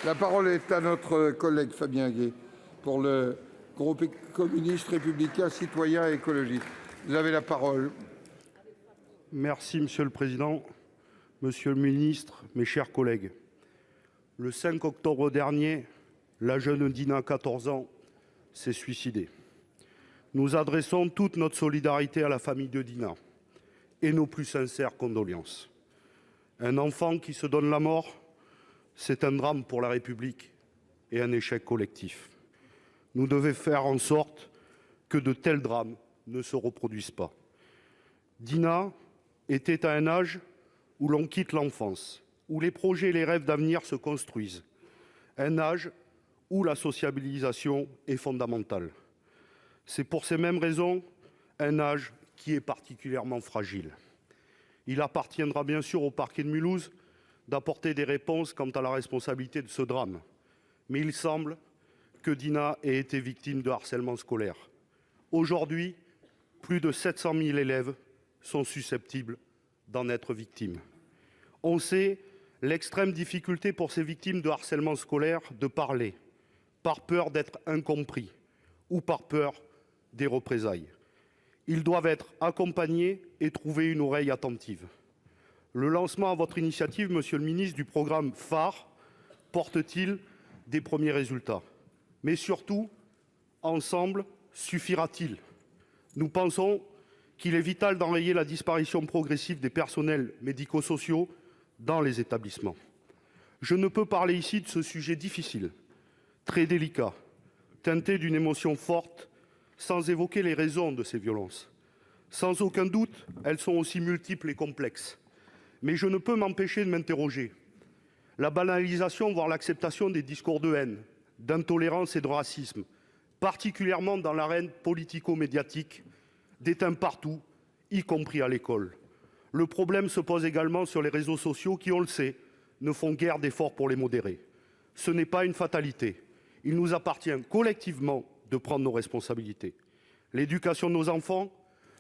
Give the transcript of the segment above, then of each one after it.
La parole est à notre collègue Fabien Gay pour le groupe communiste, républicain, citoyen et écologiste. Vous avez la parole. Merci Monsieur le Président, Monsieur le Ministre, mes chers collègues. Le 5 octobre dernier, la jeune Dina, 14 ans, s'est suicidée. Nous adressons toute notre solidarité à la famille de Dina et nos plus sincères condoléances. Un enfant qui se donne la mort, c'est un drame pour la République et un échec collectif. Nous devons faire en sorte que de tels drames ne se reproduisent pas. Dina était à un âge où l'on quitte l'enfance, où les projets et les rêves d'avenir se construisent, un âge où la sociabilisation est fondamentale. C'est pour ces mêmes raisons un âge qui est particulièrement fragile. Il appartiendra bien sûr au parquet de Mulhouse d'apporter des réponses quant à la responsabilité de ce drame. Mais il semble que Dina ait été victime de harcèlement scolaire. Aujourd'hui, plus de 700 000 élèves sont susceptibles d'en être victimes. On sait l'extrême difficulté pour ces victimes de harcèlement scolaire de parler, par peur d'être incompris ou par peur des représailles. Ils doivent être accompagnés et trouver une oreille attentive. Le lancement à votre initiative, Monsieur le ministre, du programme phare porte-t-il des premiers résultats? Mais surtout, ensemble, suffira-t-il? Nous pensons qu'il est vital d'enrayer la disparition progressive des personnels médico-sociaux dans les établissements. Je ne peux parler ici de ce sujet difficile, très délicat, teinté d'une émotion forte, sans évoquer les raisons de ces violences. Sans aucun doute, elles sont aussi multiples et complexes. Mais je ne peux m'empêcher de m'interroger. La banalisation, voire l'acceptation des discours de haine, d'intolérance et de racisme, particulièrement dans l'arène politico-médiatique, déteint partout, y compris à l'école. Le problème se pose également sur les réseaux sociaux qui, on le sait, ne font guère d'efforts pour les modérer. Ce n'est pas une fatalité. Il nous appartient collectivement de prendre nos responsabilités. L'éducation de nos enfants,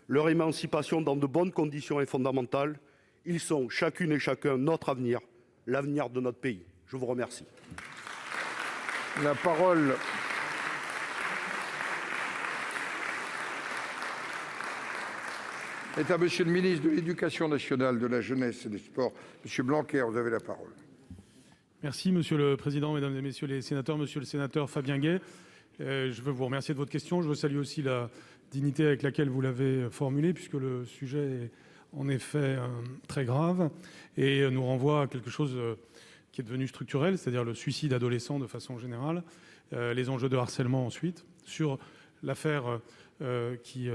leur émancipation dans de bonnes conditions est fondamentale. Ils sont, chacune et chacun, notre avenir, l'avenir de notre pays. Je vous remercie. La parole est à Monsieur le ministre de l'Éducation nationale, de la jeunesse et des sports. Monsieur Blanquer, vous avez la parole. Merci Monsieur le Président, Mesdames et Messieurs les sénateurs, Monsieur le sénateur Fabien Gay. Je veux vous remercier de votre question. Je veux saluer aussi la dignité avec laquelle vous l'avez formulée, puisque le sujet est en effet très grave et nous renvoie à quelque chose qui est devenu structurel, c'est-à-dire le suicide adolescent de façon générale, les enjeux de harcèlement ensuite, sur l'affaire qui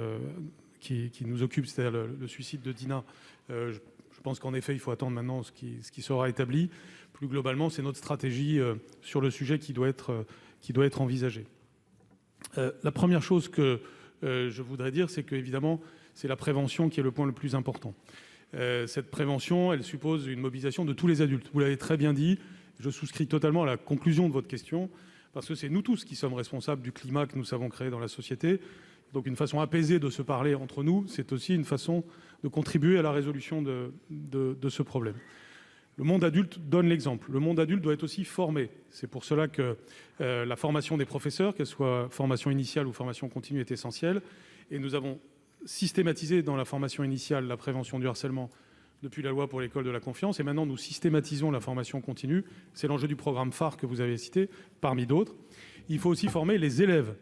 nous occupe, c'est-à-dire le suicide de Dina. Je pense qu'en effet, il faut attendre maintenant ce qui sera établi. Plus globalement, c'est notre stratégie sur le sujet qui doit être envisagée. La première chose que je voudrais dire, c'est qu'évidemment, c'est la prévention qui est le point le plus important. Cette prévention, elle suppose une mobilisation de tous les adultes. Vous l'avez très bien dit, je souscris totalement à la conclusion de votre question, parce que c'est nous tous qui sommes responsables du climat que nous savons créer dans la société. Donc une façon apaisée de se parler entre nous, c'est aussi une façon de contribuer à la résolution de ce problème. Le monde adulte donne l'exemple. Le monde adulte doit être aussi formé. C'est pour cela que la formation des professeurs, qu'elle soit formation initiale ou formation continue, est essentielle. Et nous avons systématisé dans la formation initiale la prévention du harcèlement depuis la loi pour l'école de la confiance. Et maintenant, nous systématisons la formation continue. C'est l'enjeu du programme phare que vous avez cité, parmi d'autres. Il faut aussi former les élèves.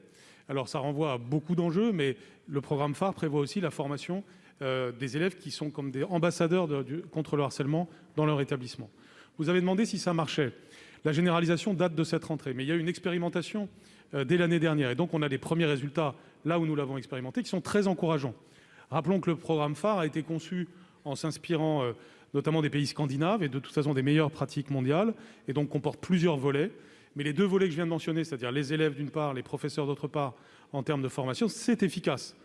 Alors, ça renvoie à beaucoup d'enjeux, mais le programme phare prévoit aussi la formation des élèves qui sont comme des ambassadeurs contre le harcèlement dans leur établissement. Vous avez demandé si ça marchait. La généralisation date de cette rentrée, mais il y a eu une expérimentation dès l'année dernière. Et donc, on a des premiers résultats, là où nous l'avons expérimenté, qui sont très encourageants. Rappelons que le programme phare a été conçu en s'inspirant notamment des pays scandinaves et de toute façon des meilleures pratiques mondiales, et donc comporte plusieurs volets. Mais les deux volets que je viens de mentionner, c'est-à-dire les élèves d'une part, les professeurs d'autre part, en termes de formation, c'est efficace.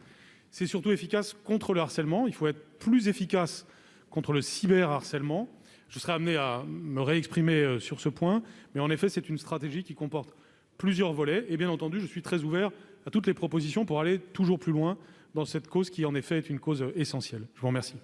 C'est surtout efficace contre le harcèlement. Il faut être plus efficace contre le cyberharcèlement. Je serai amené à me réexprimer sur ce point, mais en effet, c'est une stratégie qui comporte plusieurs volets. Et bien entendu, je suis très ouvert à toutes les propositions pour aller toujours plus loin dans cette cause qui, en effet, est une cause essentielle. Je vous remercie.